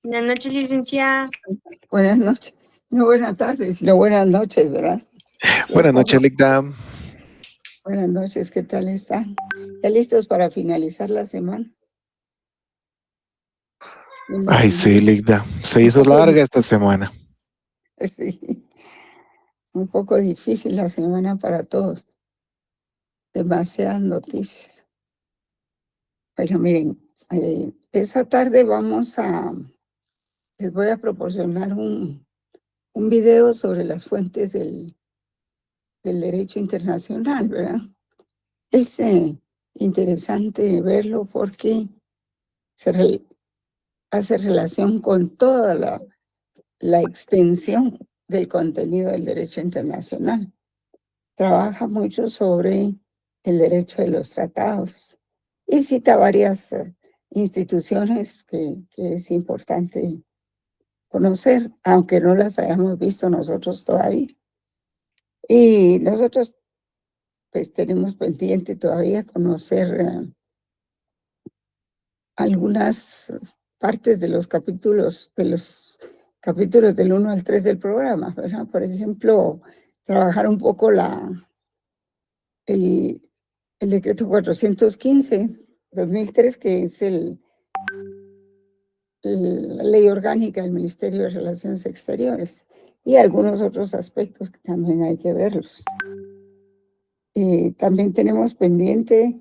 Buenas noches, licenciada. Buenas noches. No buenas tardes, sino buenas noches, ¿verdad? Buenas noches, Ligda. Buenas noches, ¿qué tal están? ¿Ya listos para finalizar la semana? Ay, sí, Ligda. Se hizo larga esta semana. Sí, un poco difícil la semana para todos. Demasiadas noticias. Pero miren, esta tarde les voy a proporcionar un video sobre las fuentes del derecho internacional, ¿verdad? Es interesante verlo porque hace relación con toda la extensión del contenido del derecho internacional. Trabaja mucho sobre el derecho de los tratados y cita varias instituciones que es importante conocer, aunque no las hayamos visto nosotros todavía. Y nosotros pues tenemos pendiente todavía conocer algunas partes de los capítulos del 1 al 3 del programa, ¿verdad? Por ejemplo, trabajar un poco el decreto 415/2003, que es la ley orgánica del Ministerio de Relaciones Exteriores, y algunos otros aspectos que también hay que verlos. También tenemos pendiente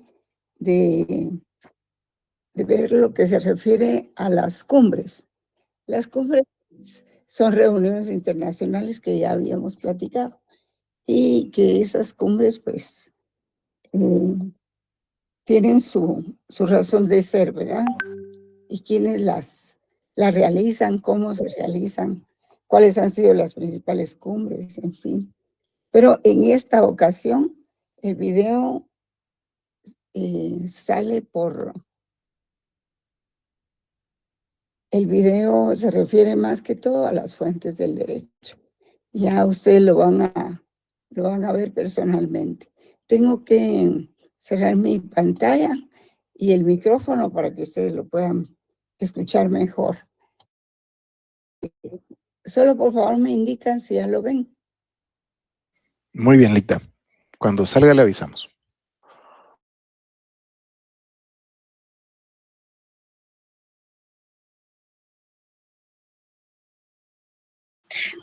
de ver lo que se refiere a las cumbres. Las cumbres son reuniones internacionales que ya habíamos platicado y que esas cumbres pues tienen su razón de ser, ¿verdad? Y quiénes las realizan, cómo se realizan, cuáles han sido las principales cumbres, en fin. Pero en esta ocasión el video se refiere más que todo a las fuentes del derecho. Ya ustedes lo van a ver personalmente. Tengo que cerrar mi pantalla y el micrófono para que ustedes lo puedan escuchar mejor. Solo por favor me indican si ya lo ven. Muy bien, Ligda. Cuando salga le avisamos.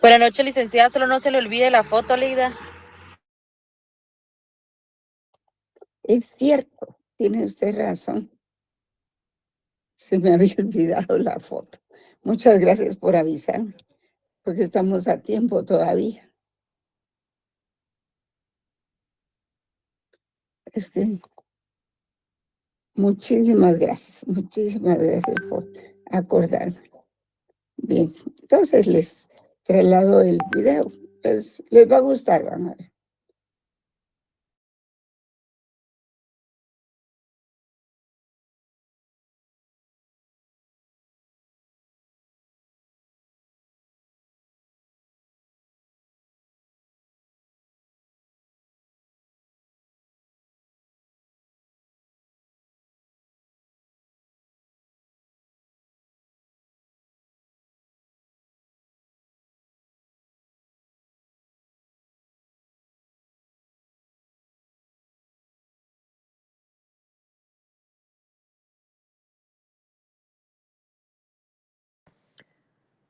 Buenas noches, licenciada. Solo no se le olvide la foto, Ligda. Es cierto, tiene usted razón. Se me había olvidado la foto. Muchas gracias por avisarme, porque estamos a tiempo todavía. Muchísimas gracias por acordarme. Bien, entonces les traslado el video. Pues les va a gustar, van a ver.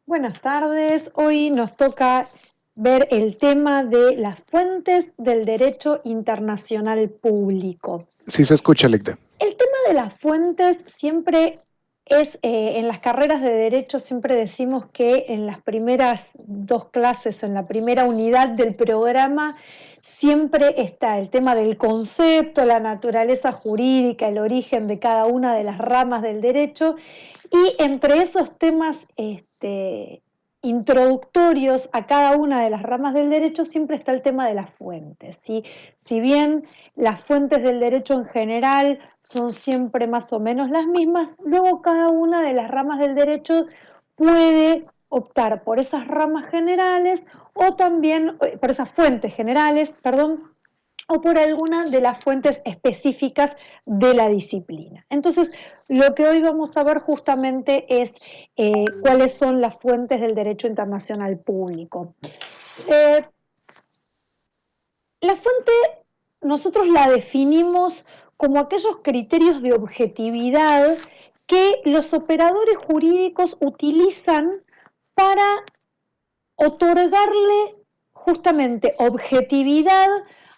Buenas tardes, hoy nos toca ver el tema de las fuentes del derecho internacional público. Sí se escucha, Ligda. El tema de las fuentes siempre es, en las carreras de derecho siempre decimos que en las primeras dos clases o en la primera unidad del programa siempre está el tema del concepto, la naturaleza jurídica, el origen de cada una de las ramas del derecho, y entre esos temas introductorios a cada una de las ramas del derecho siempre está el tema de las fuentes, ¿sí? Si bien las fuentes del derecho en general son siempre más o menos las mismas, luego cada una de las ramas del derecho puede optar por esas ramas generales o también por esas fuentes generales, perdón, o por alguna de las fuentes específicas de la disciplina. Entonces, lo que hoy vamos a ver justamente es cuáles son las fuentes del derecho internacional público. La fuente nosotros la definimos como aquellos criterios de objetividad que los operadores jurídicos utilizan para otorgarle justamente objetividad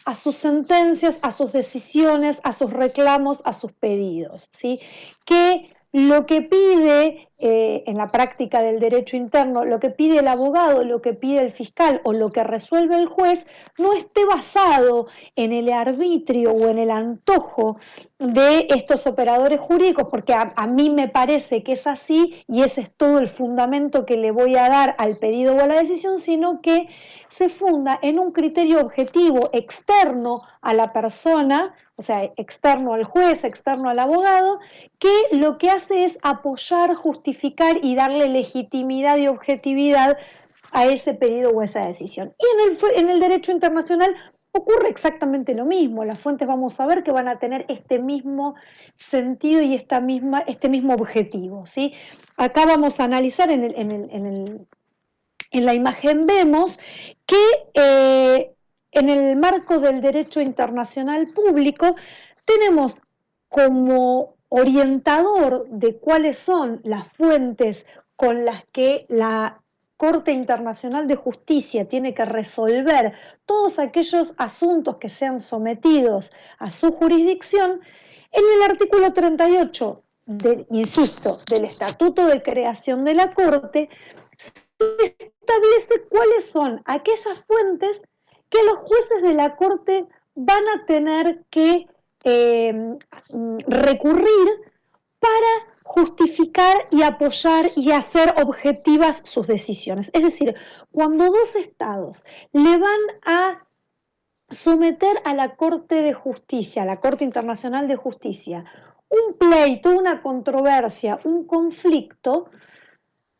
a sus sentencias, a sus decisiones, a sus reclamos, a sus pedidos, ¿sí? Que lo que pide en la práctica del derecho interno, lo que pide el abogado, lo que pide el fiscal o lo que resuelve el juez, no esté basado en el arbitrio o en el antojo de estos operadores jurídicos, porque a mí me parece que es así y ese es todo el fundamento que le voy a dar al pedido o a la decisión, sino que se funda en un criterio objetivo externo a la persona, o sea, externo al juez, externo al abogado, que lo que hace es apoyar, justificar y darle legitimidad y objetividad a ese pedido o a esa decisión. Y en el derecho internacional ocurre exactamente lo mismo. Las fuentes vamos a ver que van a tener este mismo sentido y este mismo objetivo, ¿sí? Acá vamos a analizar en la imagen vemos que en el marco del derecho internacional público tenemos como orientador de cuáles son las fuentes con las que la Corte Internacional de Justicia tiene que resolver todos aquellos asuntos que sean sometidos a su jurisdicción, en el artículo 38, insisto, del Estatuto de Creación de la Corte, establece cuáles son aquellas fuentes que los jueces de la Corte van a tener que recurrir para justificar y apoyar y hacer objetivas sus decisiones. Es decir, cuando dos estados le van a someter a la Corte de Justicia, a la Corte Internacional de Justicia, un pleito, una controversia, un conflicto,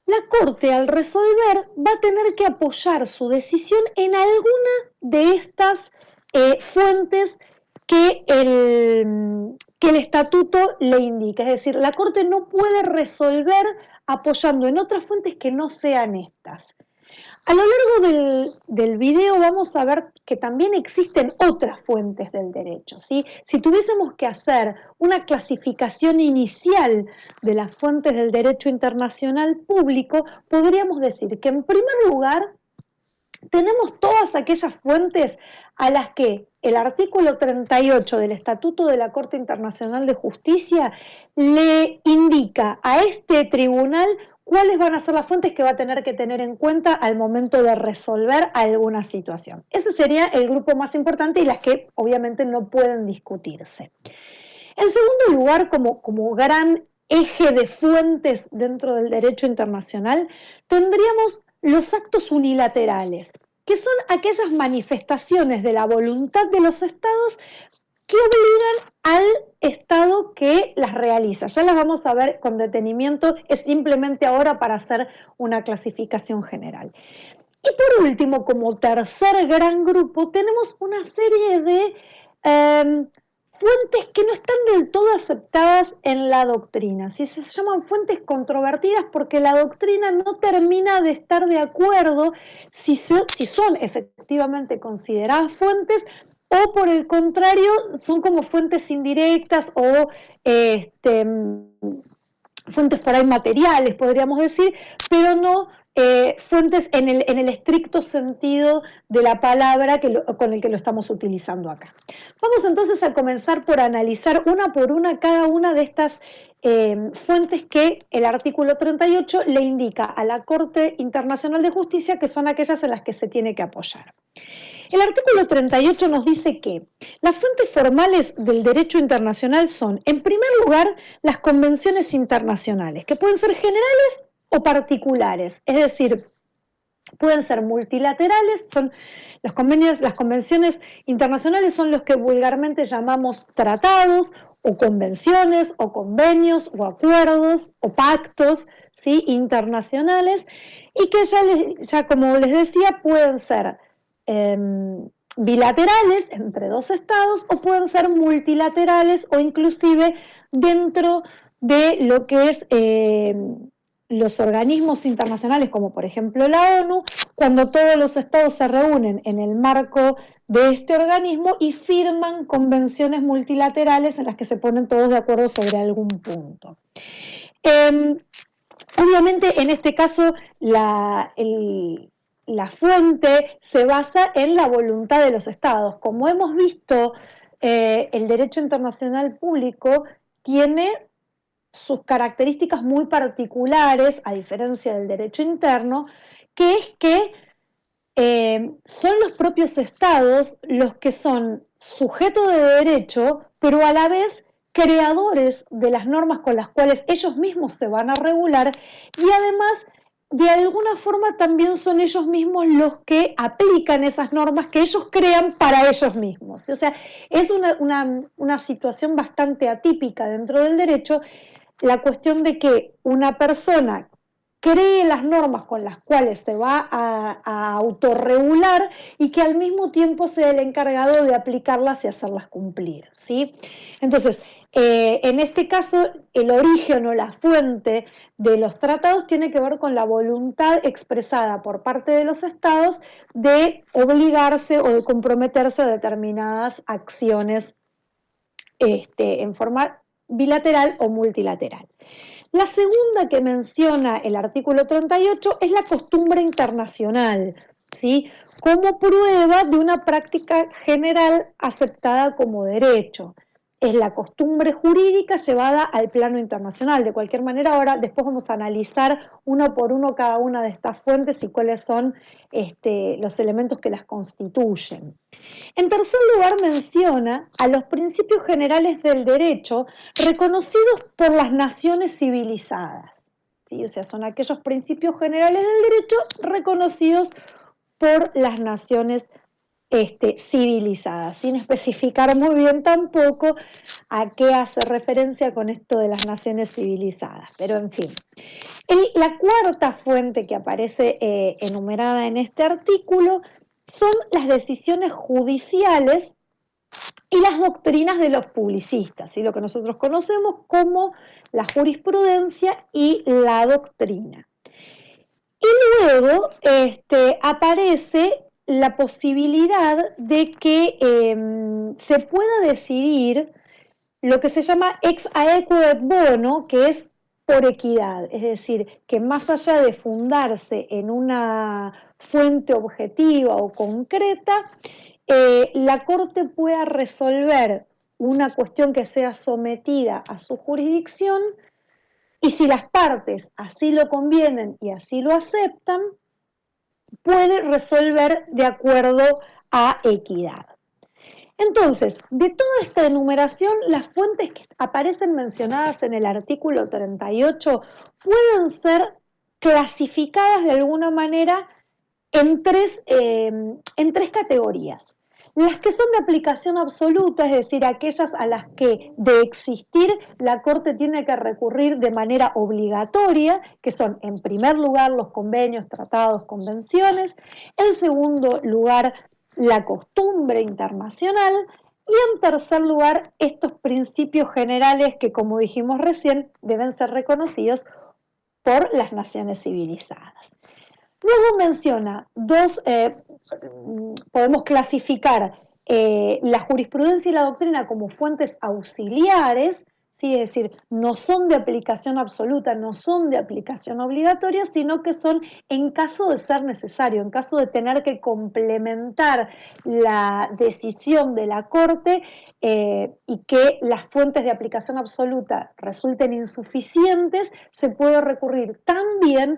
la Corte al resolver va a tener que apoyar su decisión en alguna de estas fuentes que el estatuto le indica. Es decir, la Corte no puede resolver apoyando en otras fuentes que no sean estas. A lo largo del video vamos a ver que también existen otras fuentes del derecho, ¿sí? Si tuviésemos que hacer una clasificación inicial de las fuentes del derecho internacional público, podríamos decir que en primer lugar tenemos todas aquellas fuentes a las que el artículo 38 del Estatuto de la Corte Internacional de Justicia le indica a este tribunal cuáles van a ser las fuentes que va a tener que tener en cuenta al momento de resolver alguna situación. Ese sería el grupo más importante y las que obviamente no pueden discutirse. En segundo lugar, como gran eje de fuentes dentro del derecho internacional, tendríamos los actos unilaterales, que son aquellas manifestaciones de la voluntad de los estados que obligan al Estado que las realiza. Ya las vamos a ver con detenimiento, es simplemente ahora para hacer una clasificación general. Y por último, como tercer gran grupo, tenemos una serie de fuentes que no están del todo aceptadas en la doctrina. ¿Sí? Se llaman fuentes controvertidas porque la doctrina no termina de estar de acuerdo si son efectivamente consideradas fuentes o por el contrario son como fuentes indirectas o fuentes por ahí materiales, podríamos decir, pero no fuentes en el estricto sentido de la palabra con el que lo estamos utilizando acá. Vamos entonces a comenzar por analizar una por una cada una de estas fuentes que el artículo 38 le indica a la Corte Internacional de Justicia que son aquellas en las que se tiene que apoyar. El artículo 38 nos dice que las fuentes formales del derecho internacional son, en primer lugar, las convenciones internacionales, que pueden ser generales o particulares, es decir, pueden ser multilaterales, son las convenciones internacionales son los que vulgarmente llamamos tratados o convenciones o convenios o acuerdos o pactos, ¿sí? Internacionales y que ya como les decía pueden ser bilaterales entre dos estados o pueden ser multilaterales o inclusive dentro de lo que es los organismos internacionales, como por ejemplo la ONU, cuando todos los estados se reúnen en el marco de este organismo y firman convenciones multilaterales en las que se ponen todos de acuerdo sobre algún punto. Obviamente, en este caso, la fuente se basa en la voluntad de los estados. Como hemos visto, el derecho internacional público tiene sus características muy particulares, a diferencia del derecho interno, que es que son los propios estados los que son sujetos de derecho, pero a la vez creadores de las normas con las cuales ellos mismos se van a regular y además de alguna forma también son ellos mismos los que aplican esas normas que ellos crean para ellos mismos. O sea, es una situación bastante atípica dentro del derecho, la cuestión de que una persona cree las normas con las cuales se va a autorregular y que al mismo tiempo sea el encargado de aplicarlas y hacerlas cumplir, ¿sí? Entonces, en este caso, el origen o la fuente de los tratados tiene que ver con la voluntad expresada por parte de los estados de obligarse o de comprometerse a determinadas acciones en forma bilateral o multilateral. La segunda que menciona el artículo 38 es la costumbre internacional, ¿sí? Como prueba de una práctica general aceptada como derecho. Es la costumbre jurídica llevada al plano internacional. De cualquier manera, ahora después vamos a analizar uno por uno cada una de estas fuentes y cuáles son los elementos que las constituyen. En tercer lugar, menciona a los principios generales del derecho reconocidos por las naciones civilizadas. ¿Sí? O sea, son aquellos principios generales del derecho reconocidos por las naciones civilizadas, sin especificar muy bien tampoco a qué hace referencia con esto de las naciones civilizadas. Pero en fin, la cuarta fuente que aparece enumerada en este artículo son las decisiones judiciales y las doctrinas de los publicistas, ¿sí? Lo que nosotros conocemos como la jurisprudencia y la doctrina. Y luego aparece la posibilidad de que se pueda decidir lo que se llama ex aequo et bono, que es por equidad, es decir, que más allá de fundarse en una fuente objetiva o concreta, la Corte pueda resolver una cuestión que sea sometida a su jurisdicción y si las partes así lo convienen y así lo aceptan, puede resolver de acuerdo a equidad. Entonces, de toda esta enumeración, las fuentes que aparecen mencionadas en el artículo 38 pueden ser clasificadas de alguna manera en tres categorías. Las que son de aplicación absoluta, es decir, aquellas a las que de existir la Corte tiene que recurrir de manera obligatoria, que son en primer lugar los convenios, tratados, convenciones, en segundo lugar la costumbre internacional y en tercer lugar estos principios generales que, como dijimos recién, deben ser reconocidos por las naciones civilizadas. Luego menciona podemos clasificar la jurisprudencia y la doctrina como fuentes auxiliares, ¿sí? Es decir, no son de aplicación absoluta, no son de aplicación obligatoria, sino que son en caso de ser necesario, en caso de tener que complementar la decisión de la Corte y que las fuentes de aplicación absoluta resulten insuficientes, se puede recurrir también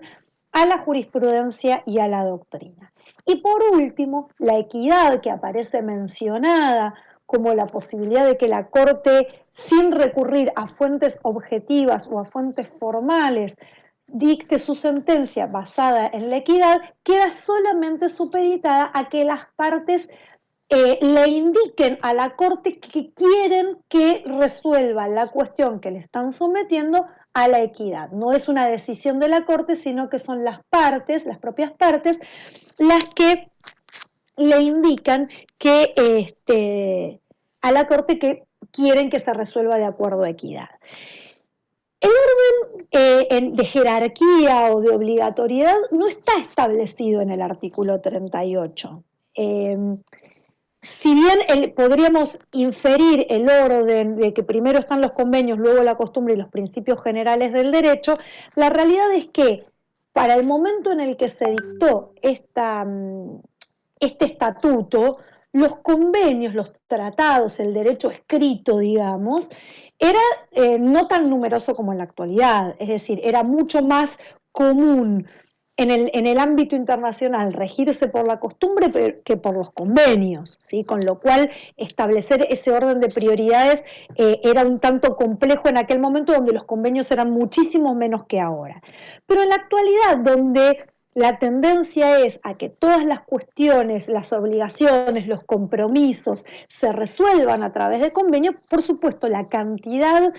a la jurisprudencia y a la doctrina. Y por último, la equidad que aparece mencionada como la posibilidad de que la Corte, sin recurrir a fuentes objetivas o a fuentes formales, dicte su sentencia basada en la equidad, queda solamente supeditada a que las partes le indiquen a la Corte que quieren que resuelva la cuestión que le están sometiendo a la equidad. No es una decisión de la Corte, sino que son las partes, las propias partes, las que le indican que a la Corte que quieren que se resuelva de acuerdo a equidad. El orden de jerarquía o de obligatoriedad no está establecido en el artículo 38. Si bien podríamos inferir el orden de que primero están los convenios, luego la costumbre y los principios generales del derecho, la realidad es que para el momento en el que se dictó este estatuto, los convenios, los tratados, el derecho escrito, digamos, era no tan numeroso como en la actualidad, es decir, era mucho más común en el ámbito internacional regirse por la costumbre que por los convenios, ¿sí? Con lo cual establecer ese orden de prioridades era un tanto complejo en aquel momento donde los convenios eran muchísimo menos que ahora. Pero en la actualidad, donde la tendencia es a que todas las cuestiones, las obligaciones, los compromisos se resuelvan a través de convenios, por supuesto la cantidad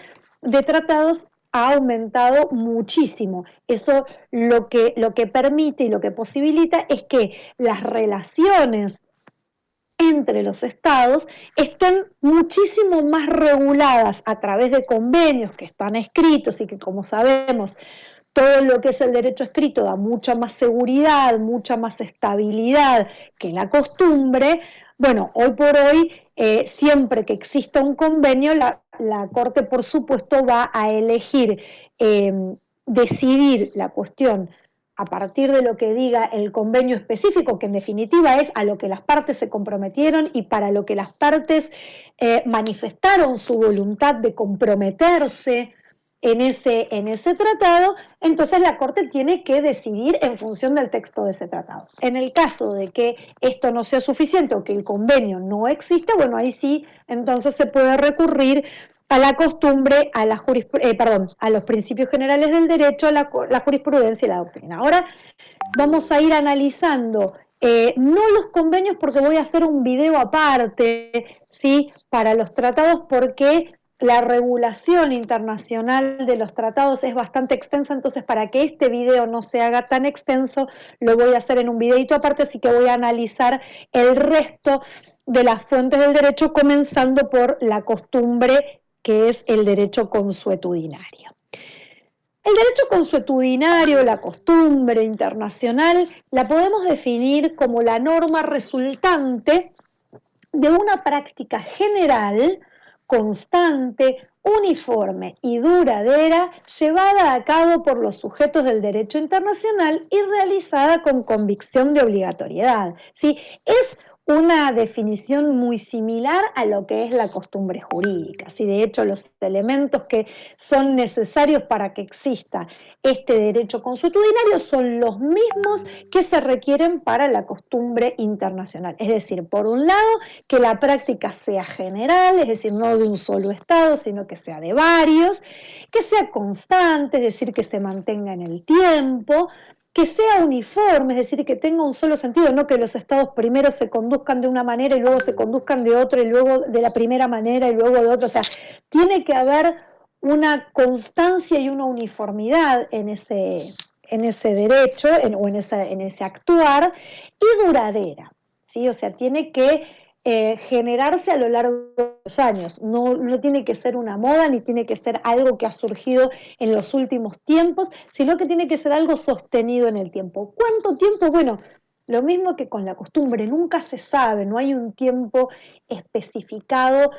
de tratados ha aumentado muchísimo. Eso lo que permite y lo que posibilita es que las relaciones entre los estados estén muchísimo más reguladas a través de convenios que están escritos y que, como sabemos, todo lo que es el derecho escrito da mucha más seguridad, mucha más estabilidad que la costumbre. Bueno, hoy por hoy, siempre que exista un convenio, la Corte, por supuesto, va a elegir decidir la cuestión a partir de lo que diga el convenio específico, que en definitiva es a lo que las partes se comprometieron y para lo que las partes manifestaron su voluntad de comprometerse en ese tratado. Entonces la Corte tiene que decidir en función del texto de ese tratado. En el caso de que esto no sea suficiente o que el convenio no exista, bueno, ahí sí, entonces se puede recurrir a la costumbre, a los principios generales del derecho, a la jurisprudencia y la doctrina. Ahora vamos a ir analizando no los convenios, porque voy a hacer un video aparte, ¿sí?, para los tratados, porque la regulación internacional de los tratados es bastante extensa, entonces para que este video no se haga tan extenso, lo voy a hacer en un videito aparte, así que voy a analizar el resto de las fuentes del derecho, comenzando por la costumbre, que es el derecho consuetudinario. El derecho consuetudinario, la costumbre internacional, la podemos definir como la norma resultante de una práctica general, constante, uniforme y duradera, llevada a cabo por los sujetos del derecho internacional y realizada con convicción de obligatoriedad. ¿Sí? Es una definición muy similar a lo que es la costumbre jurídica. ¿Sí? De hecho, los elementos que son necesarios para que exista este derecho consuetudinario son los mismos que se requieren para la costumbre internacional. Es decir, por un lado, que la práctica sea general, es decir, no de un solo estado, sino que sea de varios, que sea constante, es decir, que se mantenga en el tiempo, que sea uniforme, es decir, que tenga un solo sentido, no que los estados primero se conduzcan de una manera y luego se conduzcan de otra y luego de la primera manera y luego de otra. O sea, tiene que haber una constancia y una uniformidad en ese derecho o en ese actuar, y duradera, ¿sí? O sea, tiene que generarse a lo largo de los años, no tiene que ser una moda ni tiene que ser algo que ha surgido en los últimos tiempos, sino que tiene que ser algo sostenido en el tiempo. ¿Cuánto tiempo? Bueno, lo mismo que con la costumbre, nunca se sabe, no hay un tiempo especificado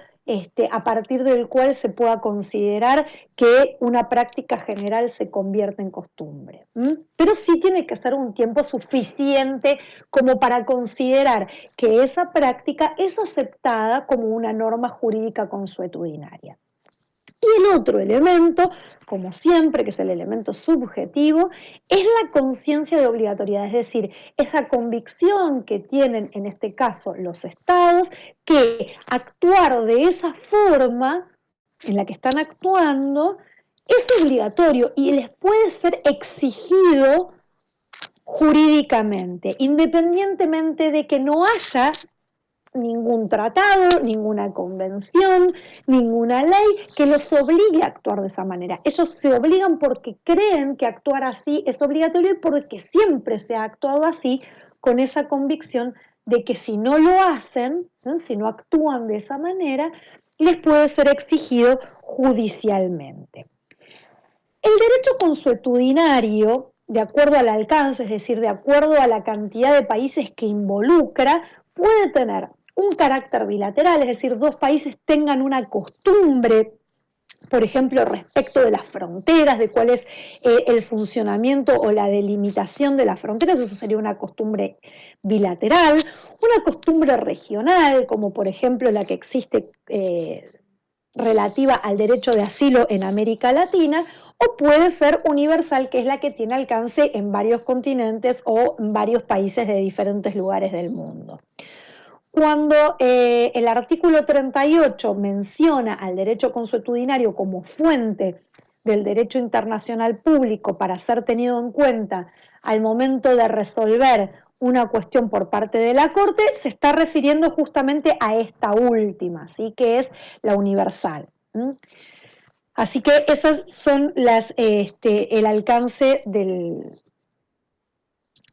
a partir del cual se pueda considerar que una práctica general se convierte en costumbre. Pero sí tiene que ser un tiempo suficiente como para considerar que esa práctica es aceptada como una norma jurídica consuetudinaria. Y el otro elemento, como siempre, que es el elemento subjetivo, es la conciencia de obligatoriedad, es decir, esa convicción que tienen en este caso los estados, que actuar de esa forma en la que están actuando es obligatorio y les puede ser exigido jurídicamente, independientemente de que no haya ningún tratado, ninguna convención, ninguna ley que los obligue a actuar de esa manera. Ellos se obligan porque creen que actuar así es obligatorio y porque siempre se ha actuado así, con esa convicción de que si no lo hacen, ¿no? Si no actúan de esa manera, les puede ser exigido judicialmente. El derecho consuetudinario, de acuerdo al alcance, es decir, de acuerdo a la cantidad de países que involucra, puede tener un carácter bilateral, es decir, dos países tengan una costumbre, por ejemplo, respecto de las fronteras, de cuál es el funcionamiento o la delimitación de las fronteras, eso sería una costumbre bilateral, una costumbre regional, como por ejemplo la que existe relativa al derecho de asilo en América Latina, o puede ser universal, que es la que tiene alcance en varios continentes o en varios países de diferentes lugares del mundo. Cuando el artículo 38 menciona al derecho consuetudinario como fuente del derecho internacional público para ser tenido en cuenta al momento de resolver una cuestión por parte de la Corte, se está refiriendo justamente a esta última, ¿sí? Que es la universal. Así que esas son el alcance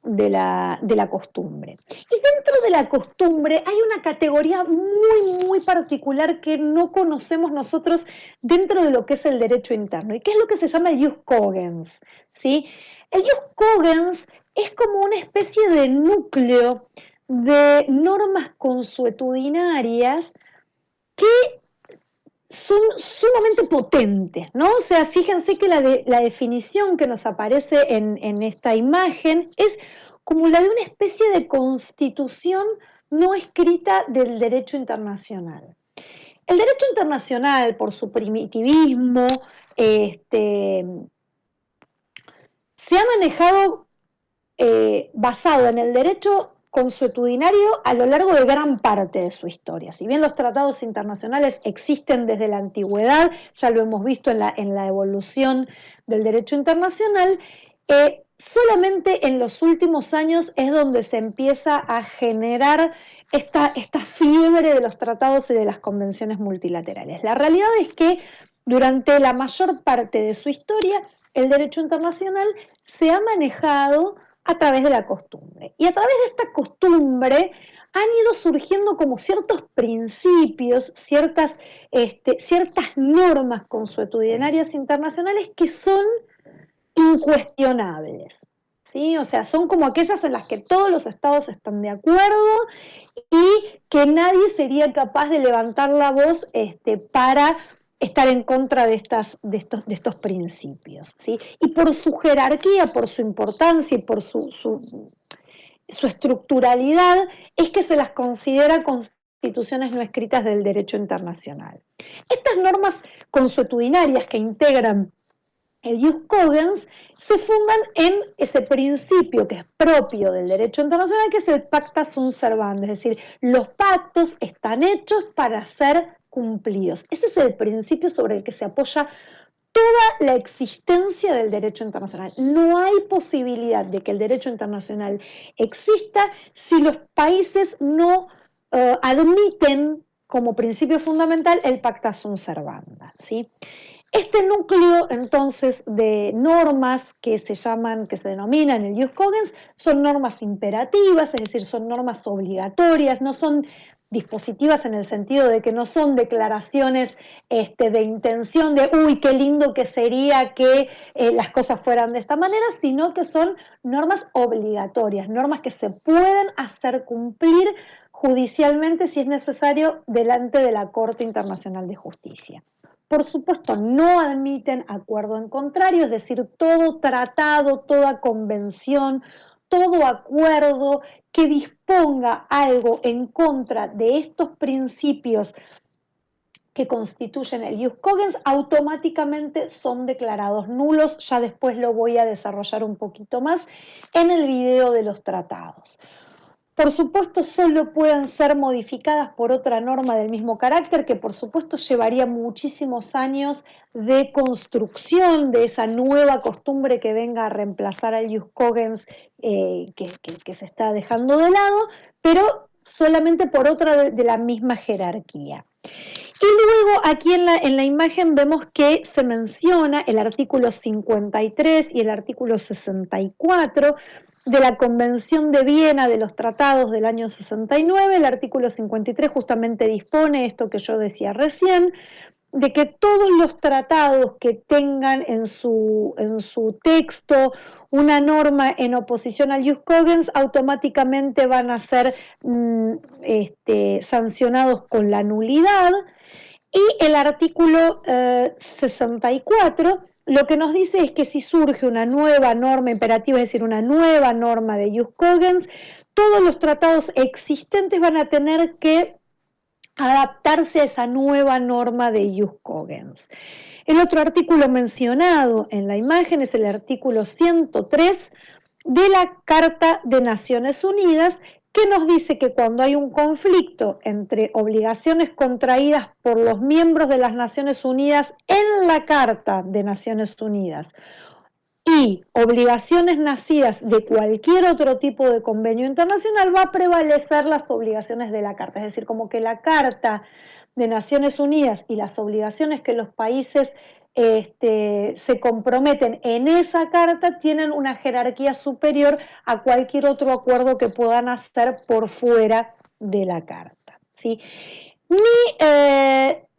de la costumbre. Y dentro de la costumbre hay una categoría muy, muy particular que no conocemos nosotros dentro de lo que es el derecho interno, y que es lo que se llama el jus cogens, ¿sí? El jus cogens es como una especie de núcleo de normas consuetudinarias que son sumamente potentes, ¿no? O sea, fíjense que la definición que nos aparece en esta imagen es como la de una especie de constitución no escrita del derecho internacional. El derecho internacional, por su primitivismo, se ha manejado basado en el derecho consuetudinario a lo largo de gran parte de su historia. Si bien los tratados internacionales existen desde la antigüedad, ya lo hemos visto en la evolución del derecho internacional, solamente en los últimos años es donde se empieza a generar esta fiebre de los tratados y de las convenciones multilaterales. La realidad es que durante la mayor parte de su historia, el derecho internacional se ha manejado a través de la costumbre. Y a través de esta costumbre han ido surgiendo como ciertos principios, ciertas normas consuetudinarias internacionales que son incuestionables, ¿sí? O sea, son como aquellas en las que todos los estados están de acuerdo y que nadie sería capaz de levantar la voz para estar en contra de estos principios, ¿sí? Y por su jerarquía, por su importancia y por su estructuralidad, es que se las considera constituciones no escritas del derecho internacional. Estas normas consuetudinarias que integran el jus cogens se fundan en ese principio que es propio del derecho internacional, que es el pacta sunt servanda, es decir, los pactos están hechos para ser cumplidos. Ese es el principio sobre el que se apoya toda la existencia del derecho internacional. No hay posibilidad de que el derecho internacional exista si los países no admiten como principio fundamental el pacta sunt servanda, ¿sí? Este núcleo, entonces, de normas que se denominan el jus cogens, son normas imperativas, es decir, son normas obligatorias, no son dispositivas en el sentido de que no son declaraciones de intención de, uy, qué lindo que sería que las cosas fueran de esta manera, sino que son normas obligatorias, normas que se pueden hacer cumplir judicialmente si es necesario delante de la Corte Internacional de Justicia. Por supuesto, no admiten acuerdo en contrario, es decir, todo tratado, toda convención, todo acuerdo que disponga algo en contra de estos principios que constituyen el jus cogens automáticamente son declarados nulos. Ya después lo voy a desarrollar un poquito más en el video de los tratados. Por supuesto, solo pueden ser modificadas por otra norma del mismo carácter, que por supuesto llevaría muchísimos años de construcción de esa nueva costumbre que venga a reemplazar al jus cogens que se está dejando de lado, pero solamente por otra de la misma jerarquía. Y luego aquí en la imagen vemos que se menciona el artículo 53 y el artículo 64 de la Convención de Viena de los Tratados del año 69. El artículo 53 justamente dispone esto que yo decía recién, de que todos los tratados que tengan en su texto una norma en oposición al jus cogens automáticamente van a ser sancionados con la nulidad. Y el artículo 64 lo que nos dice es que si surge una nueva norma imperativa, es decir, una nueva norma de jus cogens, todos los tratados existentes van a tener que adaptarse a esa nueva norma de jus cogens. El otro artículo mencionado en la imagen es el artículo 103 de la Carta de Naciones Unidas, que nos dice que cuando hay un conflicto entre obligaciones contraídas por los miembros de las Naciones Unidas en la Carta de Naciones Unidas y obligaciones nacidas de cualquier otro tipo de convenio internacional, va a prevalecer las obligaciones de la Carta. Es decir, como que la Carta de Naciones Unidas y las obligaciones que los países se comprometen en esa carta tienen una jerarquía superior a cualquier otro acuerdo que puedan hacer por fuera de la carta, ¿sí? Ni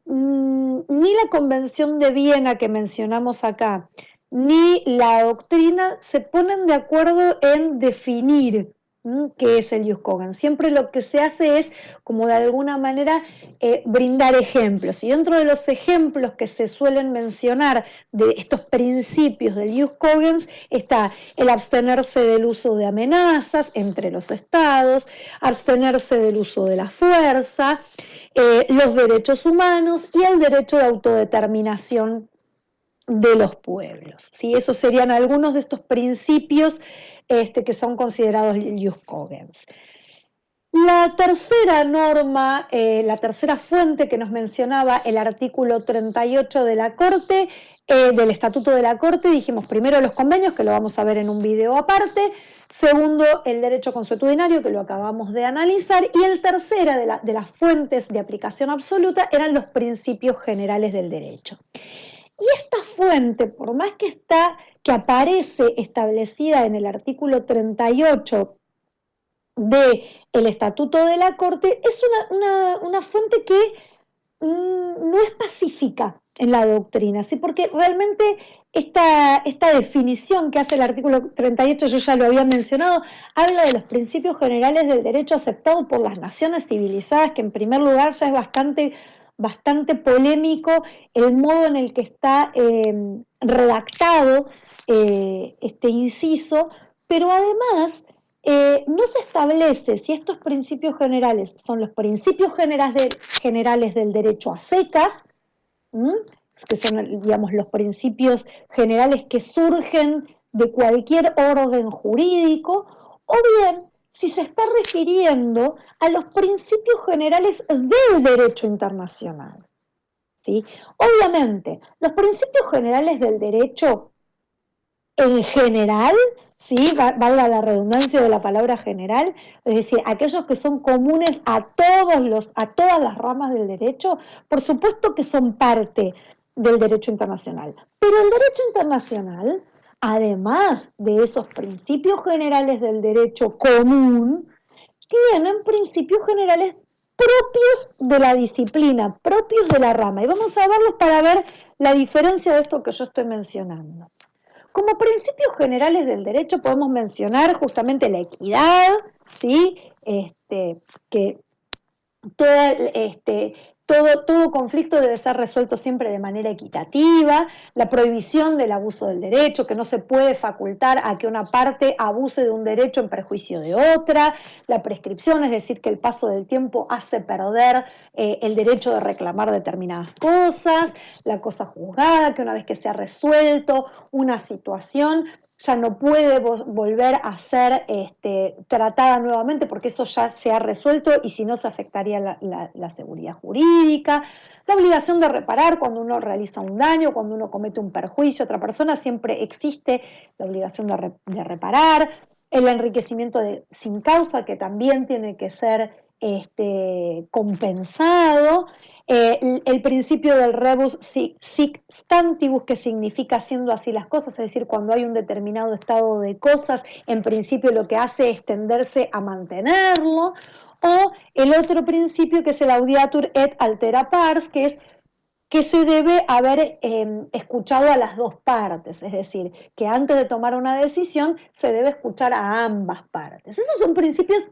la Convención de Viena que mencionamos acá, ni la doctrina se ponen de acuerdo en definir qué es el jus cogens. Siempre lo que se hace es, como de alguna manera, brindar ejemplos. Y dentro de los ejemplos que se suelen mencionar de estos principios del jus cogens está el abstenerse del uso de amenazas entre los estados, abstenerse del uso de la fuerza, los derechos humanos y el derecho de autodeterminación de los pueblos, ¿sí? Esos serían algunos de estos principios que son considerados jus cogens. La tercera norma, la tercera fuente que nos mencionaba el artículo 38 de la Corte, del Estatuto de la Corte, dijimos primero los convenios, que lo vamos a ver en un video aparte, segundo el derecho consuetudinario, que lo acabamos de analizar, y el tercera de las fuentes de aplicación absoluta eran los principios generales del derecho. Y esta fuente, por más que aparece establecida en el artículo 38 del Estatuto de la Corte, es una fuente que no es pacífica en la doctrina, ¿sí? Porque realmente esta definición que hace el artículo 38, yo ya lo había mencionado, habla de los principios generales del derecho aceptado por las naciones civilizadas, que en primer lugar ya es bastante polémico el modo en el que está redactado este inciso, pero además no se establece si estos principios generales son los principios generales del derecho a secas, que son, digamos, los principios generales que surgen de cualquier orden jurídico, o bien si se está refiriendo a los principios generales del derecho internacional, ¿sí? Obviamente, los principios generales del derecho en general, ¿sí? Valga la redundancia de la palabra general, es decir, aquellos que son comunes a todas las ramas del derecho, por supuesto que son parte del derecho internacional. Pero el derecho internacional, además de esos principios generales del derecho común, tienen principios generales propios de la disciplina, propios de la rama. Y vamos a verlos para ver la diferencia de esto que yo estoy mencionando. Como principios generales del derecho podemos mencionar justamente la equidad, ¿sí? Que todo conflicto debe ser resuelto siempre de manera equitativa, la prohibición del abuso del derecho, que no se puede facultar a que una parte abuse de un derecho en perjuicio de otra, la prescripción, es decir, que el paso del tiempo hace perder el derecho de reclamar determinadas cosas, la cosa juzgada, que una vez que se ha resuelto una situación, ya no puede volver a ser tratada nuevamente porque eso ya se ha resuelto y si no se afectaría la seguridad jurídica, la obligación de reparar cuando uno realiza un daño, cuando uno comete un perjuicio a otra persona, siempre existe la obligación de reparar, el enriquecimiento sin causa que también tiene que ser compensado, El principio del rebus sic stantibus, que significa siendo así las cosas, es decir, cuando hay un determinado estado de cosas, en principio lo que hace es tenderse a mantenerlo, o el otro principio que es el audiatur et altera pars, que es que se debe haber escuchado a las dos partes, es decir, que antes de tomar una decisión se debe escuchar a ambas partes. Esos son principios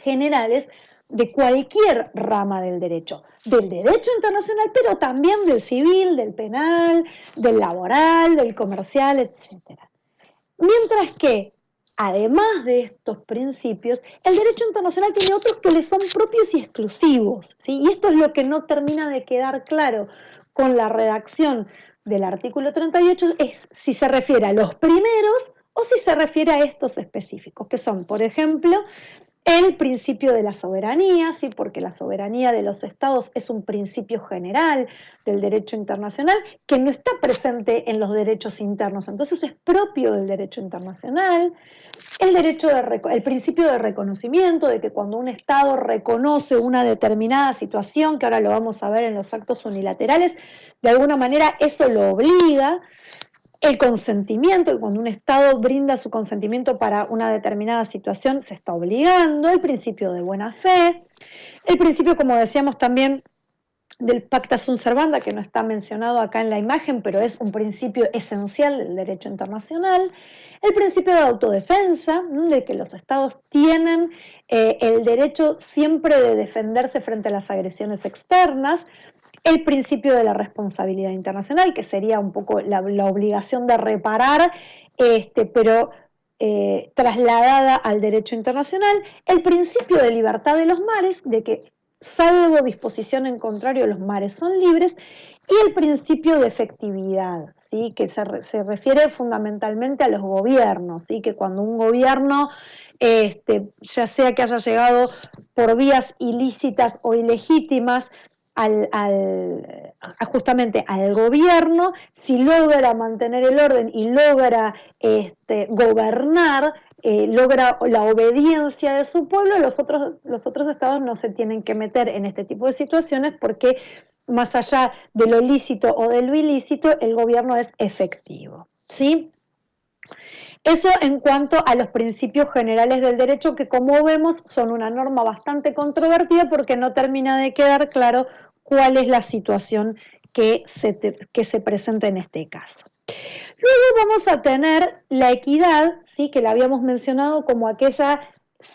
generales de cualquier rama del derecho internacional, pero también del civil, del penal, del laboral, del comercial, etc. Mientras que, además de estos principios, el derecho internacional tiene otros que le son propios y exclusivos, ¿sí? Y esto es lo que no termina de quedar claro con la redacción del artículo 38, es si se refiere a los primeros o si se refiere a estos específicos, que son, por ejemplo, el principio de la soberanía, ¿sí? Porque la soberanía de los estados es un principio general del derecho internacional que no está presente en los derechos internos, entonces es propio del derecho internacional. El principio de reconocimiento, de que cuando un estado reconoce una determinada situación, que ahora lo vamos a ver en los actos unilaterales, de alguna manera eso lo obliga. El consentimiento, y cuando un Estado brinda su consentimiento para una determinada situación, se está obligando. El principio de buena fe. El principio, como decíamos también, del pacta sunt servanda, que no está mencionado acá en la imagen, pero es un principio esencial del derecho internacional. El principio de autodefensa, de que los Estados tienen el derecho siempre de defenderse frente a las agresiones externas. El principio de la responsabilidad internacional, que sería un poco la obligación de reparar, pero trasladada al derecho internacional. El principio de libertad de los mares, de que salvo disposición en contrario los mares son libres. Y el principio de efectividad, ¿sí? Que se refiere fundamentalmente a los gobiernos, ¿sí? Que cuando un gobierno, ya sea que haya llegado por vías ilícitas o ilegítimas, justamente al gobierno, si logra mantener el orden y logra gobernar, logra la obediencia de su pueblo, los otros estados no se tienen que meter en este tipo de situaciones porque más allá de lo lícito o de lo ilícito, el gobierno es efectivo, ¿sí? Eso en cuanto a los principios generales del derecho, que como vemos son una norma bastante controvertida porque no termina de quedar claro cuál es la situación que se presenta en este caso. Luego vamos a tener la equidad, ¿sí? Que la habíamos mencionado como aquella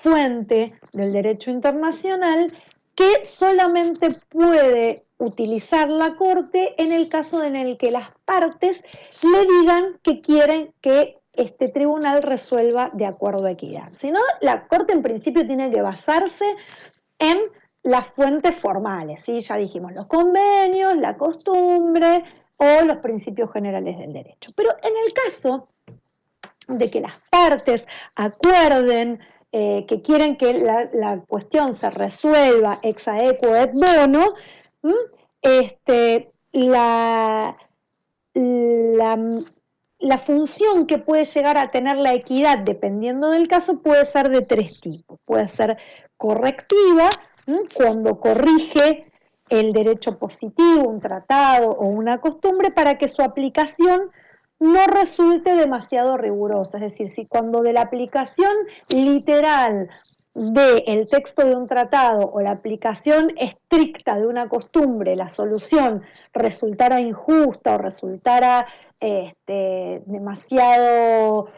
fuente del derecho internacional que solamente puede utilizar la Corte en el caso en el que las partes le digan que quieren que este tribunal resuelva de acuerdo a equidad. Si no, la Corte en principio tiene que basarse en las fuentes formales, ¿sí? Ya dijimos, los convenios, la costumbre o los principios generales del derecho. Pero en el caso de que las partes acuerden que quieren que la cuestión se resuelva ex aequo et bono, la función que puede llegar a tener la equidad, dependiendo del caso, puede ser de tres tipos. Puede ser correctiva, cuando corrige el derecho positivo, un tratado o una costumbre, para que su aplicación no resulte demasiado rigurosa. Es decir, si cuando de la aplicación literal del texto de un tratado o la aplicación estricta de una costumbre, la solución resultara injusta o resultara demasiado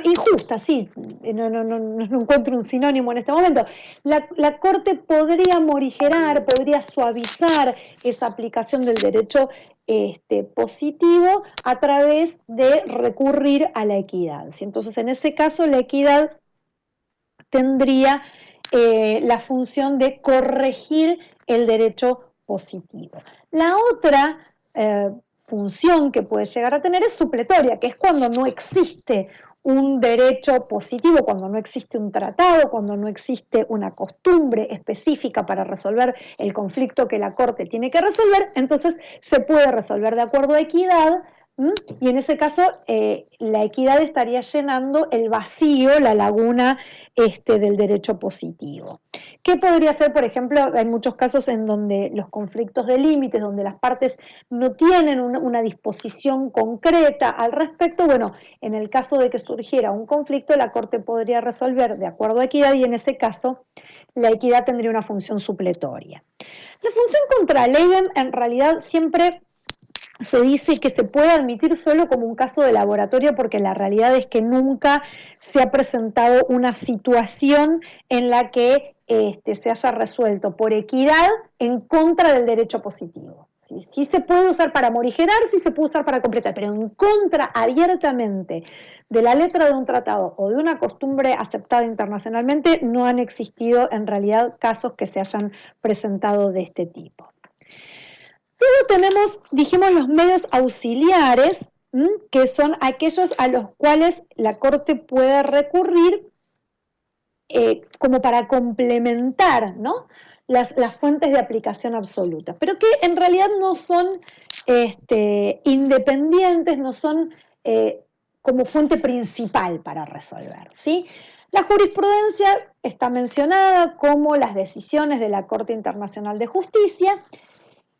injusta, sí, no encuentro un sinónimo en este momento. La Corte podría morigerar, podría suavizar esa aplicación del derecho positivo a través de recurrir a la equidad. Entonces, en ese caso, la equidad tendría la función de corregir el derecho positivo. La otra función que puede llegar a tener es supletoria, que es cuando no existe un derecho positivo, cuando no existe un tratado, cuando no existe una costumbre específica para resolver el conflicto que la Corte tiene que resolver, entonces se puede resolver de acuerdo a equidad, y en ese caso la equidad estaría llenando el vacío, la laguna del derecho positivo. ¿Qué podría ser, por ejemplo? Hay muchos casos en donde los conflictos de límites, donde las partes no tienen una disposición concreta al respecto. Bueno, en el caso de que surgiera un conflicto, la Corte podría resolver de acuerdo a equidad y en ese caso la equidad tendría una función supletoria. La función contra ley en realidad siempre se dice que se puede admitir solo como un caso de laboratorio porque la realidad es que nunca se ha presentado una situación en la que se haya resuelto por equidad en contra del derecho positivo. ¿Sí? Sí se puede usar para morigerar, sí se puede usar para completar, pero en contra abiertamente de la letra de un tratado o de una costumbre aceptada internacionalmente no han existido en realidad casos que se hayan presentado de este tipo. Luego tenemos, dijimos, los medios auxiliares, que son aquellos a los cuales la Corte puede recurrir como para complementar, ¿no?, las fuentes de aplicación absoluta, pero que en realidad no son independientes, no son como fuente principal para resolver, ¿sí? La jurisprudencia está mencionada como las decisiones de la Corte Internacional de Justicia,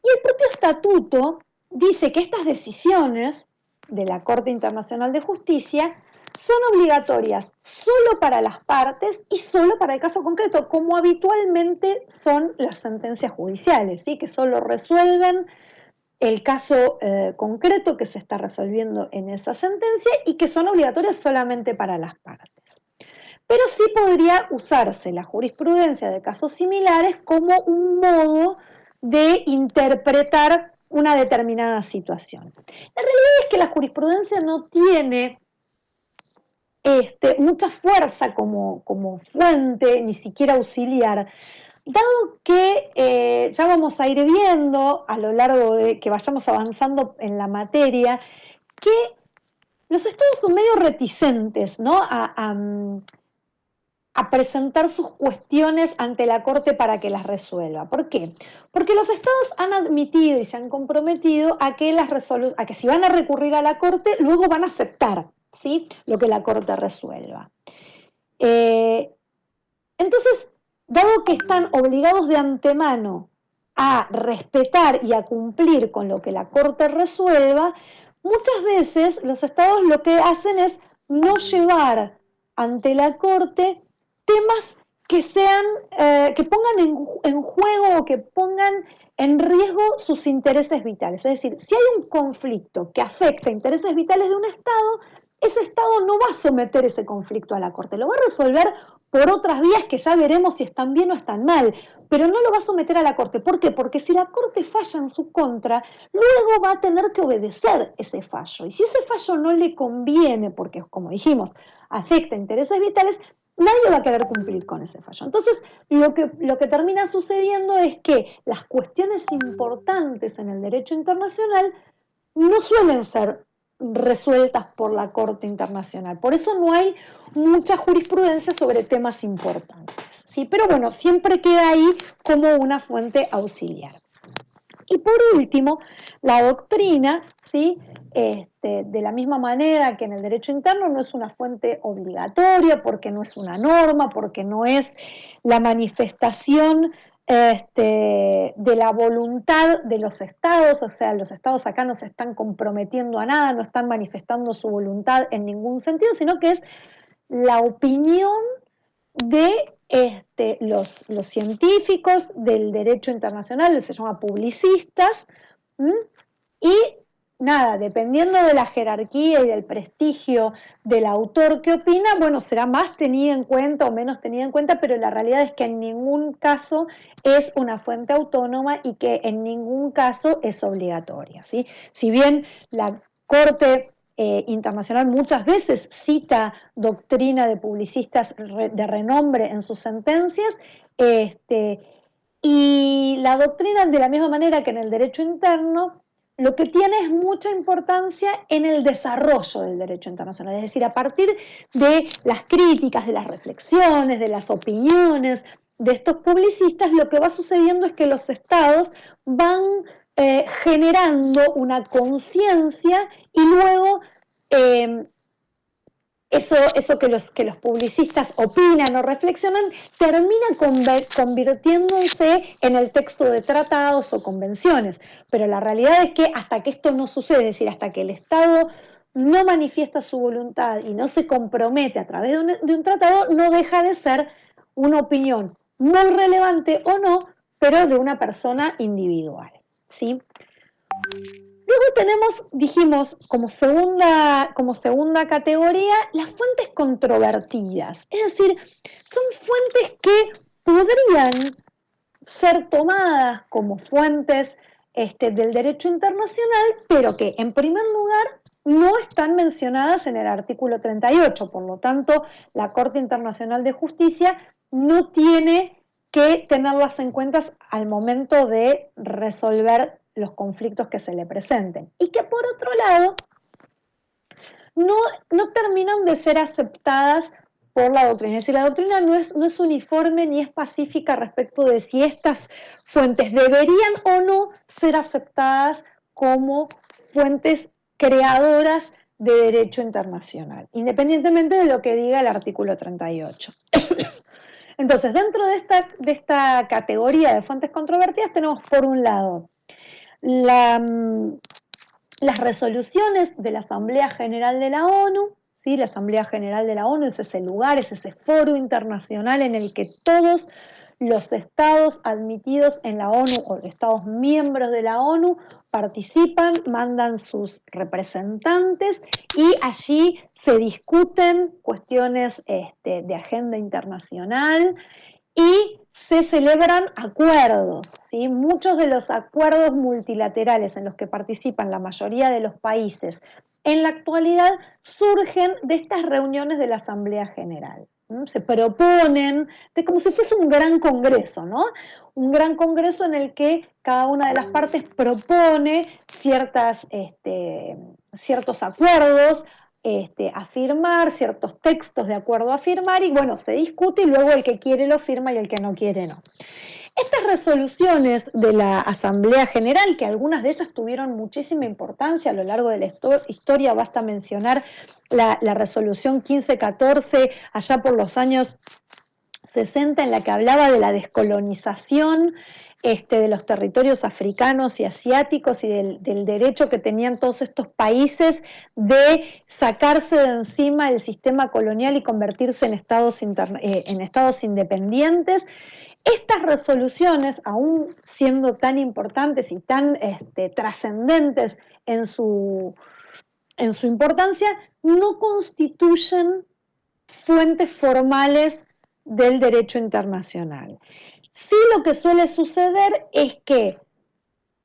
y el propio estatuto dice que estas decisiones de la Corte Internacional de Justicia son obligatorias solo para las partes y solo para el caso concreto, como habitualmente son las sentencias judiciales, ¿sí?, que solo resuelven el caso concreto que se está resolviendo en esa sentencia y que son obligatorias solamente para las partes. Pero sí podría usarse la jurisprudencia de casos similares como un modo de interpretar una determinada situación. La realidad es que la jurisprudencia no tiene mucha fuerza como fuente, ni siquiera auxiliar, dado que ya vamos a ir viendo a lo largo de que vayamos avanzando en la materia, que los estados son medio reticentes, ¿no?, a presentar sus cuestiones ante la Corte para que las resuelva. ¿Por qué? Porque los estados han admitido y se han comprometido a que si van a recurrir a la Corte, luego van a aceptar, ¿sí?, lo que la Corte resuelva. Entonces, dado que están obligados de antemano a respetar y a cumplir con lo que la Corte resuelva, muchas veces los estados lo que hacen es no llevar ante la Corte temas que que pongan en juego o que pongan en riesgo sus intereses vitales. Es decir, si hay un conflicto que afecta intereses vitales de un Estado, ese Estado no va a someter ese conflicto a la Corte, lo va a resolver por otras vías que ya veremos si están bien o están mal, pero no lo va a someter a la Corte. ¿Por qué? Porque si la Corte falla en su contra, luego va a tener que obedecer ese fallo. Y si ese fallo no le conviene, porque como dijimos, afecta intereses vitales, nadie va a querer cumplir con ese fallo. Entonces, lo que termina sucediendo es que las cuestiones importantes en el derecho internacional no suelen ser resueltas por la Corte Internacional. Por eso no hay mucha jurisprudencia sobre temas importantes, ¿sí? Pero bueno, siempre queda ahí como una fuente auxiliar. Y por último, la doctrina, ¿sí?, de la misma manera que en el derecho interno no es una fuente obligatoria, porque no es una norma, porque no es la manifestación de la voluntad de los estados, o sea, los estados acá no se están comprometiendo a nada, no están manifestando su voluntad en ningún sentido, sino que es la opinión de los científicos del derecho internacional, se llama publicistas, y nada, dependiendo de la jerarquía y del prestigio del autor que opina, bueno, será más tenida en cuenta o menos tenida en cuenta, pero la realidad es que en ningún caso es una fuente autónoma y que en ningún caso es obligatoria, ¿sí? Si bien la Corte Internacional muchas veces cita doctrina de publicistas de renombre en sus sentencias, y la doctrina, de la misma manera que en el derecho interno, lo que tiene es mucha importancia en el desarrollo del derecho internacional, es decir, a partir de las críticas, de las reflexiones, de las opiniones de estos publicistas, lo que va sucediendo es que los estados van generando una conciencia y luego eso que los publicistas opinan o reflexionan termina convirtiéndose en el texto de tratados o convenciones. Pero la realidad es que hasta que esto no sucede, es decir, hasta que el Estado no manifiesta su voluntad y no se compromete a través de un tratado, no deja de ser una opinión muy relevante o no, pero de una persona individual, ¿sí? Luego tenemos, dijimos, como segunda categoría, las fuentes controvertidas. Es decir, son fuentes que podrían ser tomadas como fuentes del derecho internacional, pero que en primer lugar no están mencionadas en el artículo 38. Por lo tanto, la Corte Internacional de Justicia no tiene que tenerlas en cuenta al momento de resolver los conflictos que se le presenten. Y que por otro lado, no terminan de ser aceptadas por la doctrina. Es decir, la doctrina no es uniforme ni es pacífica respecto de si estas fuentes deberían o no ser aceptadas como fuentes creadoras de derecho internacional, independientemente de lo que diga el artículo 38. Entonces, dentro de esta categoría de fuentes controvertidas tenemos, por un lado, las resoluciones de la Asamblea General de la ONU. ¿Sí? La Asamblea General de la ONU es ese lugar, es ese foro internacional en el que todos los estados admitidos en la ONU o estados miembros de la ONU participan, mandan sus representantes y allí se discuten cuestiones de agenda internacional y se celebran acuerdos, ¿sí? Muchos de los acuerdos multilaterales en los que participan la mayoría de los países en la actualidad surgen de estas reuniones de la Asamblea General. Se proponen, como si fuese un gran congreso, ¿no? Un gran congreso en el que cada una de las partes propone ciertos acuerdos a firmar, ciertos textos de acuerdo a firmar, y bueno, se discute y luego el que quiere lo firma y el que no quiere no. Estas resoluciones de la Asamblea General, que algunas de ellas tuvieron muchísima importancia a lo largo de la historia, basta mencionar la resolución 1514 allá por los años 60, en la que hablaba de la descolonización de los territorios africanos y asiáticos y del derecho que tenían todos estos países de sacarse de encima el sistema colonial y convertirse en estados independientes. Estas resoluciones, aún siendo tan importantes y tan trascendentes en su importancia, no constituyen fuentes formales del derecho internacional. Sí, lo que suele suceder es que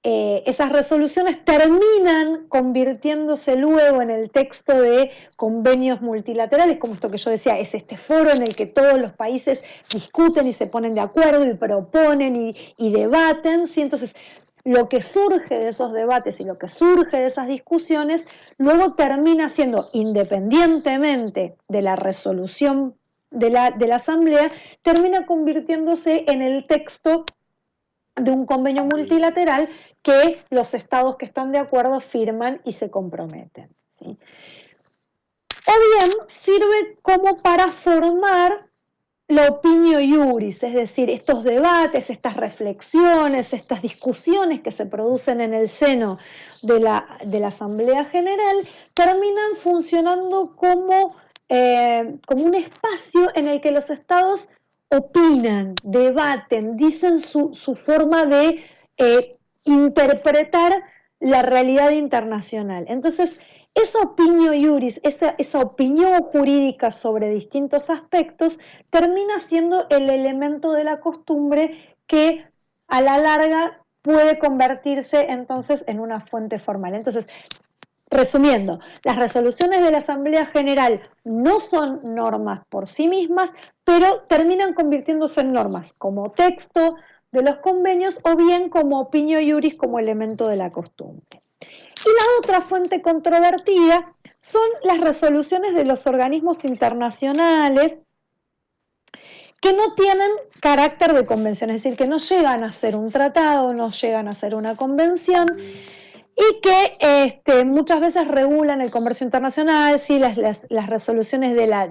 esas resoluciones terminan convirtiéndose luego en el texto de convenios multilaterales, como esto que yo decía, es este foro en el que todos los países discuten y se ponen de acuerdo y proponen y debaten, ¿sí? Entonces, lo que surge de esos debates y lo que surge de esas discusiones, luego termina siendo, independientemente de la resolución de la Asamblea, termina convirtiéndose en el texto de un convenio multilateral que los estados que están de acuerdo firman y se comprometen, ¿sí? O bien sirve como para formar la opinio iuris, es decir, estos debates, estas reflexiones, estas discusiones que se producen en el seno de la Asamblea General terminan funcionando como un espacio en el que los estados opinan, debaten, dicen su forma de interpretar la realidad internacional. Entonces, esa opinio iuris, esa opinión jurídica sobre distintos aspectos, termina siendo el elemento de la costumbre que a la larga puede convertirse entonces en una fuente formal. Entonces, resumiendo, las resoluciones de la Asamblea General no son normas por sí mismas, pero terminan convirtiéndose en normas como texto de los convenios o bien como opinio iuris, como elemento de la costumbre. Y la otra fuente controvertida son las resoluciones de los organismos internacionales que no tienen carácter de convención, es decir, que no llegan a ser un tratado, no llegan a ser una convención, y que muchas veces regulan el comercio internacional, ¿sí? las resoluciones de la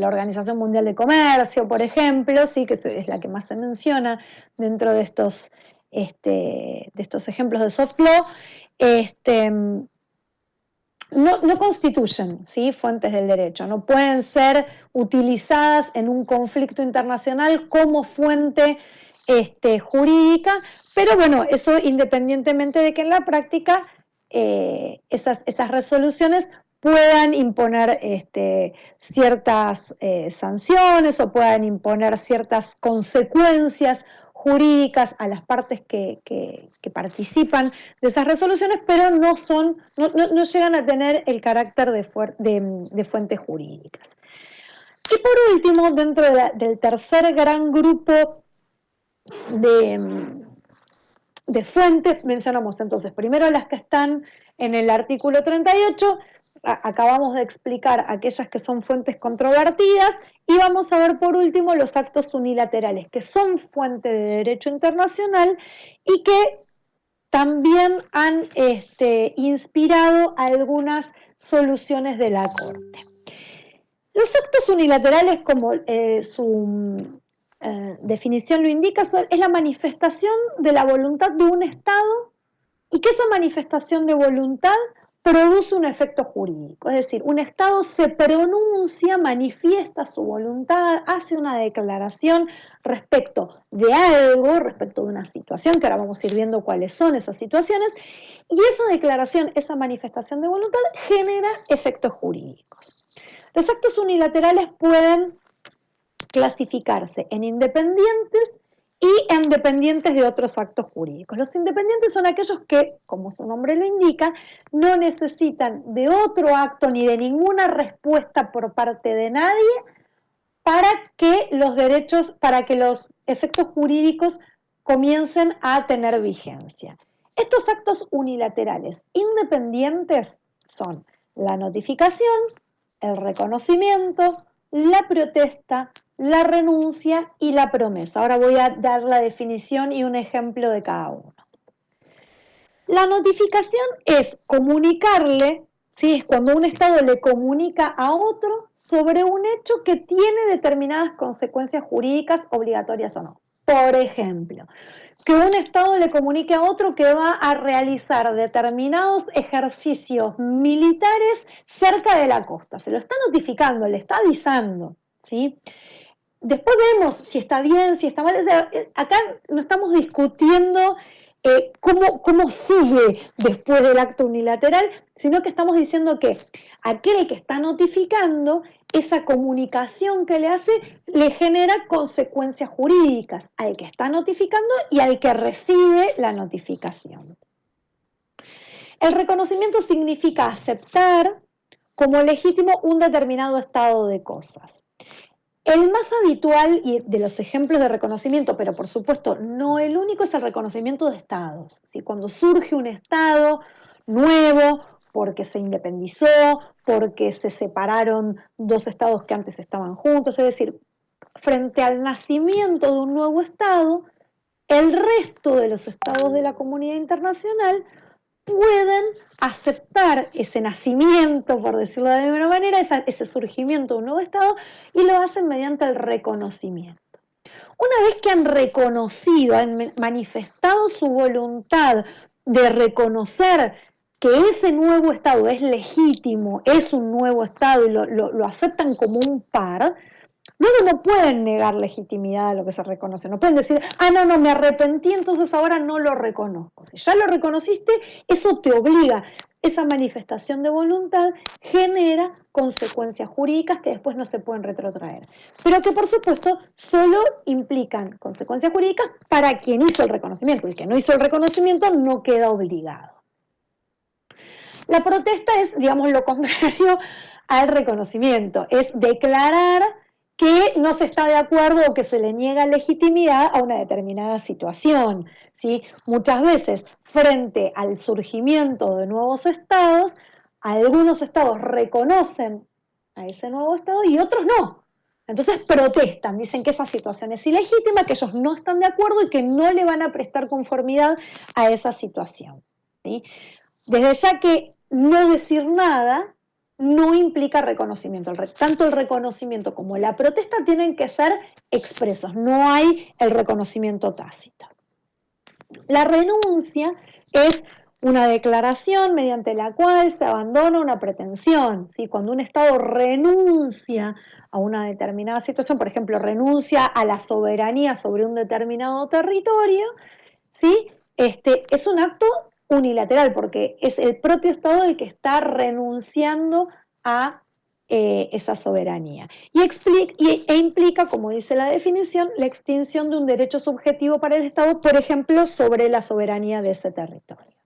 Organización Mundial de Comercio, por ejemplo, ¿sí? Que es la que más se menciona dentro de estos ejemplos de soft law, no constituyen, ¿sí? Fuentes del derecho, no pueden ser utilizadas en un conflicto internacional como fuente jurídica, pero bueno, eso independientemente de que en la práctica esas resoluciones puedan imponer ciertas sanciones o puedan imponer ciertas consecuencias jurídicas a las partes que participan de esas resoluciones, pero no llegan a tener el carácter de fuentes jurídicas. Y por último, dentro del tercer gran grupo de fuentes, mencionamos entonces primero las que están en el artículo 38, acabamos de explicar aquellas que son fuentes controvertidas, y vamos a ver por último los actos unilaterales, que son fuente de derecho internacional y que también han inspirado algunas soluciones de la Corte. Los actos unilaterales, como su definición lo indica, es la manifestación de la voluntad de un Estado y que esa manifestación de voluntad produce un efecto jurídico. Es decir, un Estado se pronuncia, manifiesta su voluntad, hace una declaración respecto de algo, respecto de una situación, que ahora vamos a ir viendo cuáles son esas situaciones, y esa declaración, esa manifestación de voluntad genera efectos jurídicos. Los actos unilaterales pueden clasificarse en independientes y en dependientes de otros actos jurídicos. Los independientes son aquellos que, como su nombre lo indica, no necesitan de otro acto ni de ninguna respuesta por parte de nadie para que los efectos jurídicos comiencen a tener vigencia. Estos actos unilaterales independientes son la notificación, el reconocimiento, la protesta, la renuncia y la promesa. Ahora voy a dar la definición y un ejemplo de cada uno. La notificación es comunicarle, ¿sí? Es cuando un Estado le comunica a otro sobre un hecho que tiene determinadas consecuencias jurídicas obligatorias o no. Por ejemplo, que un Estado le comunique a otro que va a realizar determinados ejercicios militares cerca de la costa. Se lo está notificando, le está avisando, ¿sí? Después vemos si está bien, si está mal. Acá no estamos discutiendo cómo sigue después del acto unilateral, sino que estamos diciendo que aquel que está notificando, esa comunicación que le hace, le genera consecuencias jurídicas al que está notificando y al que recibe la notificación. El reconocimiento significa aceptar como legítimo un determinado estado de cosas. El más habitual y de los ejemplos de reconocimiento, pero por supuesto no el único, es el reconocimiento de estados. ¿Sí? Cuando surge un estado nuevo, porque se independizó, porque se separaron dos estados que antes estaban juntos, es decir, frente al nacimiento de un nuevo estado, el resto de los estados de la comunidad internacional pueden aceptar ese nacimiento, por decirlo de alguna manera, ese surgimiento de un nuevo Estado, y lo hacen mediante el reconocimiento. Una vez que han reconocido, han manifestado su voluntad de reconocer que ese nuevo Estado es legítimo, es un nuevo Estado y lo aceptan como un par, luego no pueden negar legitimidad a lo que se reconoce, no pueden decir, no, me arrepentí, entonces ahora no lo reconozco. Si ya lo reconociste, eso te obliga. Esa manifestación de voluntad genera consecuencias jurídicas que después no se pueden retrotraer, pero que por supuesto solo implican consecuencias jurídicas para quien hizo el reconocimiento. El que no hizo el reconocimiento no queda obligado. La protesta es, digamos, lo contrario al reconocimiento, es declarar que no se está de acuerdo o que se le niega legitimidad a una determinada situación, ¿sí? Muchas veces, frente al surgimiento de nuevos estados, algunos estados reconocen a ese nuevo estado y otros no. Entonces protestan, dicen que esa situación es ilegítima, que ellos no están de acuerdo y que no le van a prestar conformidad a esa situación, ¿sí? Desde ya que no decir nada no implica reconocimiento. Tanto el reconocimiento como la protesta tienen que ser expresos, no hay el reconocimiento tácito. La renuncia es una declaración mediante la cual se abandona una pretensión, ¿sí? Cuando un Estado renuncia a una determinada situación, por ejemplo, renuncia a la soberanía sobre un determinado territorio, ¿sí? Es un acto unilateral, porque es el propio Estado el que está renunciando a esa soberanía. E implica, como dice la definición, la extinción de un derecho subjetivo para el Estado, por ejemplo, sobre la soberanía de ese territorio.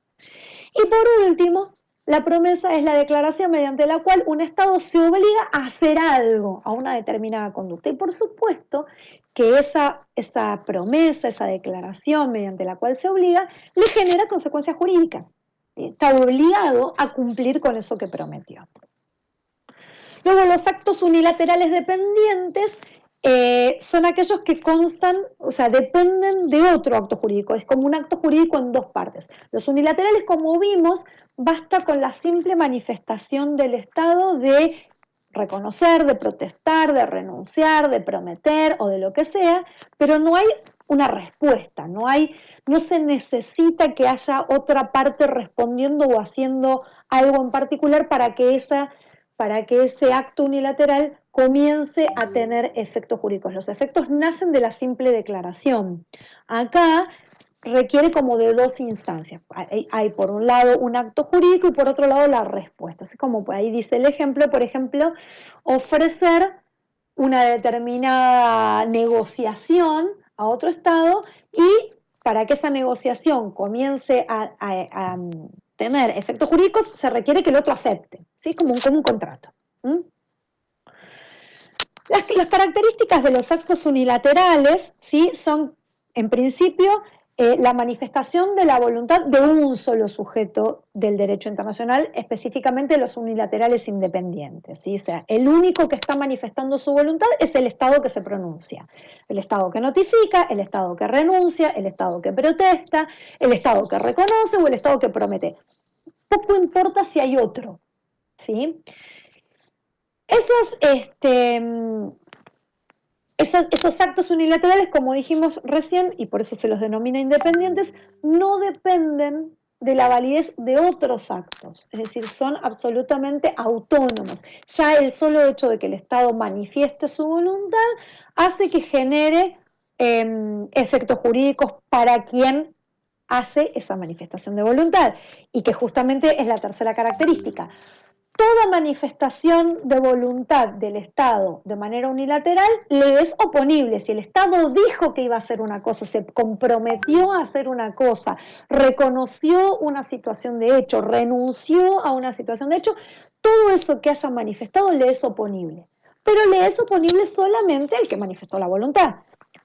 Y por último, la promesa es la declaración mediante la cual un Estado se obliga a hacer algo, a una determinada conducta. Y por supuesto que esa promesa, esa declaración mediante la cual se obliga, le genera consecuencias jurídicas. Está obligado a cumplir con eso que prometió. Luego, los actos unilaterales dependientes son aquellos que constan, o sea, dependen de otro acto jurídico. Es como un acto jurídico en dos partes. Los unilaterales, como vimos, basta con la simple manifestación del Estado de reconocer, de protestar, de renunciar, de prometer o de lo que sea, pero no hay una respuesta, no se necesita que haya otra parte respondiendo o haciendo algo en particular para que ese acto unilateral comience a tener efectos jurídicos. Los efectos nacen de la simple declaración. Acá requiere como de dos instancias. Hay por un lado un acto jurídico y por otro lado la respuesta. Así como ahí dice el ejemplo, por ejemplo, ofrecer una determinada negociación a otro Estado y para que esa negociación comience a tener efectos jurídicos se requiere que el otro acepte, ¿sí? Como un contrato. Las características de los actos unilaterales, ¿sí? Son, en principio, la manifestación de la voluntad de un solo sujeto del derecho internacional, específicamente los unilaterales independientes, ¿sí? O sea, el único que está manifestando su voluntad es el Estado que se pronuncia, el Estado que notifica, el Estado que renuncia, el Estado que protesta, el Estado que reconoce o el Estado que promete. Poco importa si hay otro, ¿sí? Esos actos unilaterales, como dijimos recién, y por eso se los denomina independientes, no dependen de la validez de otros actos, es decir, son absolutamente autónomos. Ya el solo hecho de que el Estado manifieste su voluntad hace que genere efectos jurídicos para quien hace esa manifestación de voluntad, y que justamente es la tercera característica. Toda manifestación de voluntad del Estado de manera unilateral le es oponible. Si el Estado dijo que iba a hacer una cosa, se comprometió a hacer una cosa, reconoció una situación de hecho, renunció a una situación de hecho, todo eso que haya manifestado le es oponible. Pero le es oponible solamente al que manifestó la voluntad.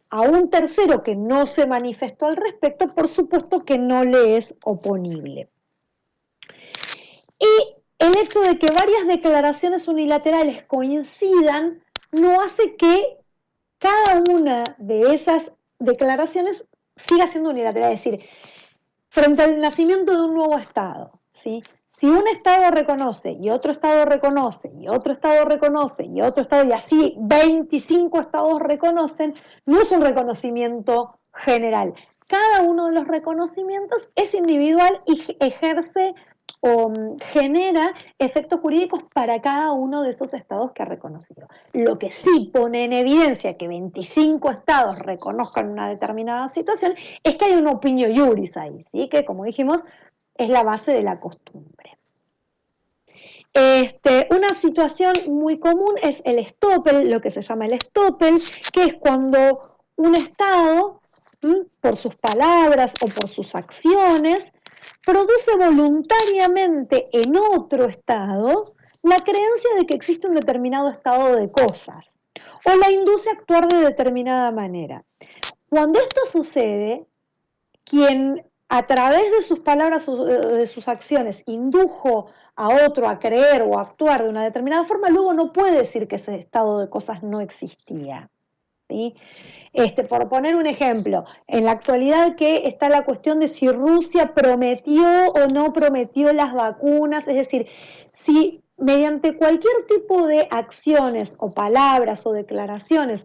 A un tercero que no se manifestó al respecto, por supuesto que no le es oponible. Y el hecho de que varias declaraciones unilaterales coincidan no hace que cada una de esas declaraciones siga siendo unilateral. Es decir, frente al nacimiento de un nuevo Estado, ¿sí? Si un Estado reconoce y otro Estado reconoce y otro Estado reconoce y otro Estado y así 25 Estados reconocen, no es un reconocimiento general. Cada uno de los reconocimientos es individual y ejerce o genera efectos jurídicos para cada uno de esos estados que ha reconocido. Lo que sí pone en evidencia que 25 estados reconozcan una determinada situación es que hay un opinio iuris ahí, ¿sí? Que como dijimos es la base de la costumbre. Una situación muy común es el estoppel, lo que se llama el estoppel, que es cuando un estado, por sus palabras o por sus acciones, produce voluntariamente en otro estado la creencia de que existe un determinado estado de cosas o la induce a actuar de determinada manera. Cuando esto sucede, quien a través de sus palabras o de sus acciones indujo a otro a creer o a actuar de una determinada forma, luego no puede decir que ese estado de cosas no existía. ¿sí? Por poner un ejemplo, en la actualidad que está la cuestión de si Rusia prometió o no prometió las vacunas, es decir, si mediante cualquier tipo de acciones o palabras o declaraciones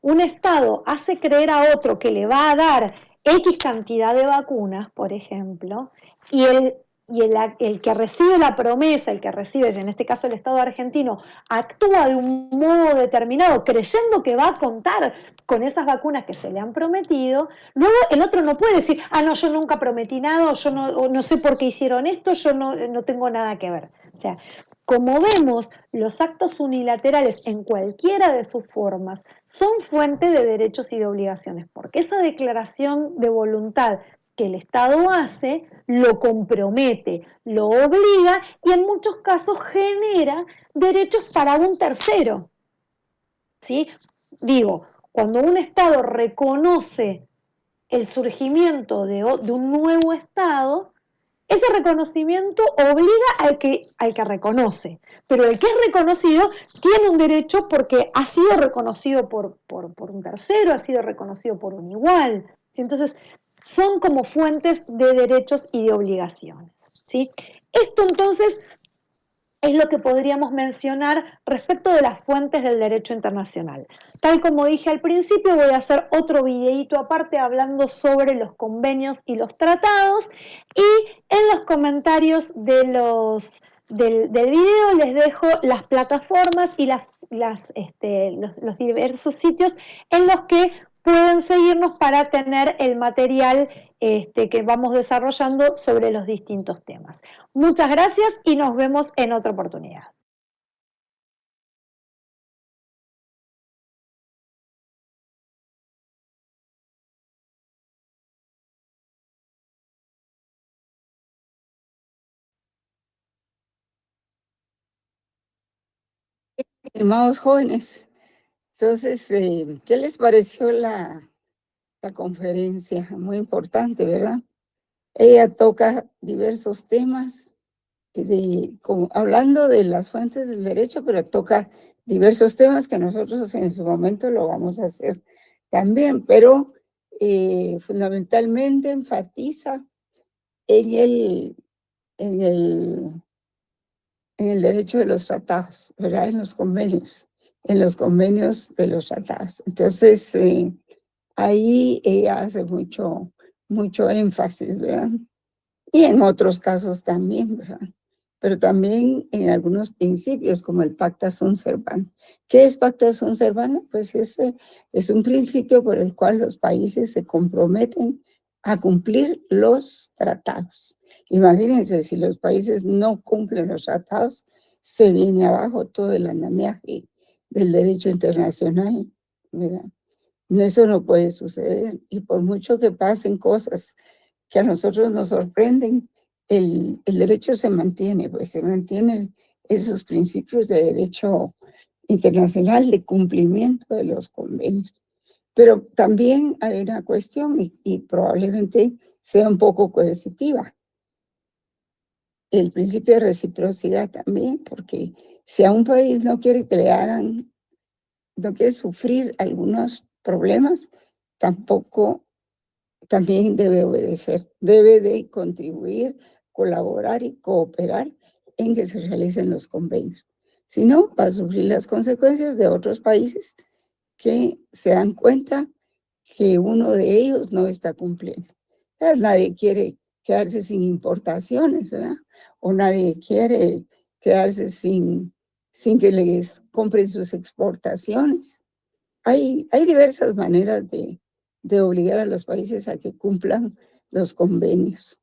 un Estado hace creer a otro que le va a dar X cantidad de vacunas, por ejemplo, y el que recibe la promesa, el que recibe, en este caso el Estado argentino, actúa de un modo determinado, creyendo que va a contar con esas vacunas que se le han prometido, luego el otro no puede decir, no, yo nunca prometí nada, yo no sé por qué hicieron esto, yo no tengo nada que ver. O sea, como vemos, los actos unilaterales en cualquiera de sus formas son fuente de derechos y de obligaciones, porque esa declaración de voluntad que el Estado hace lo compromete, lo obliga y en muchos casos genera derechos para un tercero. ¿Sí? Digo, cuando un Estado reconoce el surgimiento de un nuevo Estado, ese reconocimiento obliga al que reconoce, pero el que es reconocido tiene un derecho porque ha sido reconocido por un tercero, ha sido reconocido por un igual. ¿Sí? Entonces, son como fuentes de derechos y de obligaciones. ¿Sí? Esto entonces es lo que podríamos mencionar respecto de las fuentes del derecho internacional. Tal como dije al principio, voy a hacer otro videíto aparte hablando sobre los convenios y los tratados, y en los comentarios del video les dejo las plataformas y los diversos sitios en los que pueden seguirnos para tener el material que vamos desarrollando sobre los distintos temas. Muchas gracias y nos vemos en otra oportunidad. Estimados jóvenes, entonces, ¿qué les pareció la conferencia? Muy importante, ¿verdad? Ella toca diversos temas, hablando de las fuentes del derecho, pero toca diversos temas que nosotros en su momento lo vamos a hacer también, pero fundamentalmente enfatiza en el derecho de los tratados, ¿verdad? En los convenios de los tratados. Entonces, ahí ella hace mucho énfasis, ¿verdad? Y en otros casos también, ¿verdad? Pero también en algunos principios como el Pacta Sunt Servanda. ¿Qué es Pacta Sunt Servanda? Pues ese es un principio por el cual los países se comprometen a cumplir los tratados. Imagínense, si los países no cumplen los tratados, se viene abajo todo el andamiaje del derecho internacional, ¿verdad? Eso no puede suceder, y por mucho que pasen cosas que a nosotros nos sorprenden, el derecho se mantiene, pues se mantienen esos principios de derecho internacional de cumplimiento de los convenios. Pero también hay una cuestión, y probablemente sea un poco coercitiva, el principio de reciprocidad también, porque si a un país no quiere que le hagan, no quiere sufrir algunos problemas, también debe obedecer, debe de contribuir, colaborar y cooperar en que se realicen los convenios. Si no, va a sufrir las consecuencias de otros países que se dan cuenta que uno de ellos no está cumpliendo. Entonces, nadie quiere quedarse sin importaciones, ¿verdad? O nadie quiere quedarse sin que les compren sus exportaciones. Hay diversas maneras de obligar a los países a que cumplan los convenios.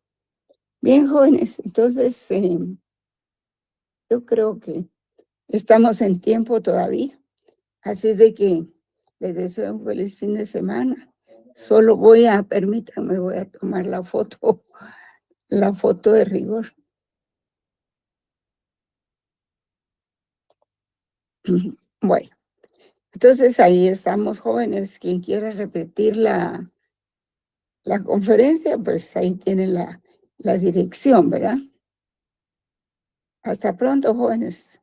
Bien, jóvenes, entonces yo creo que estamos en tiempo todavía, así es de que les deseo un feliz fin de semana. Solo permítanme, voy a tomar la foto de rigor. Bueno, entonces ahí estamos, jóvenes. Quien quiera repetir la conferencia, pues ahí tienen la dirección, ¿verdad? Hasta pronto, jóvenes.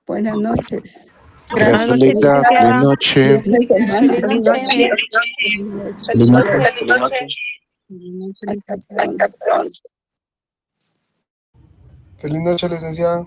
Buenas noches. Gracias, noches, Leila. Feliz licenciada. noche. Feliz semana. Feliz noche. Feliz noche. Feliz noche. Hasta pronto. Feliz noche, licenciada.